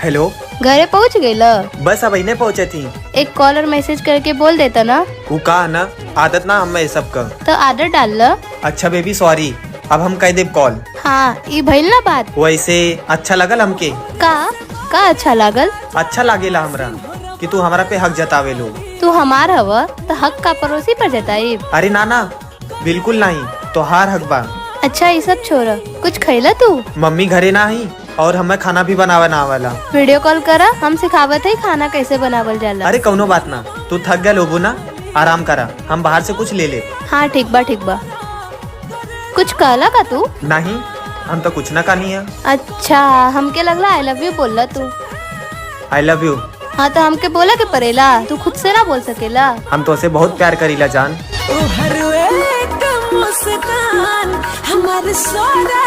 Hello, घरे पहुँच गई ल? बस अब इन्हें पहुँचे थी। एक कॉल और मैसेज करके बोल देता ना। वो कहा ना, आदत ना हमें सब का। तो आदत डाल ल। अच्छा बेबी सॉरी, अब हम कह देब कॉल। हाँ ये भइल ना बात। वैसे अच्छा लगल हमके। का अच्छा लागल? अच्छा लागेला हमरा कि तू हमारा पे हक जतावे लो। तू हमार हव तो हक का पड़ोसी पर जताई। अरे ना बिल्कुल नहीं, तो हार हक बा। अच्छा ये सब छोड़, कुछ खैला तू? मम्मी घरे ना ही और हमें खाना भी बनावे ना आवेला। वीडियो कॉल करा, हम सिखावत है खाना कैसे बनावल जाला। अरे कौनो बात ना, तू थक गया लोबू ना, आराम करा, हम बाहर से कुछ ले ले। हाँ ठीक बा ठीक बा। कुछ कहला का तू? नहीं, हम तो कुछ ना कहनी है। अच्छा हमके लगला आई लव यू बोलला तू। I love you. हाँ तो हमके बोला के परेला, तू खुद से ना बोल सकेला। हम तो उसे बहुत प्यार करीला जान। हर एक मुस्कान हमारे सोना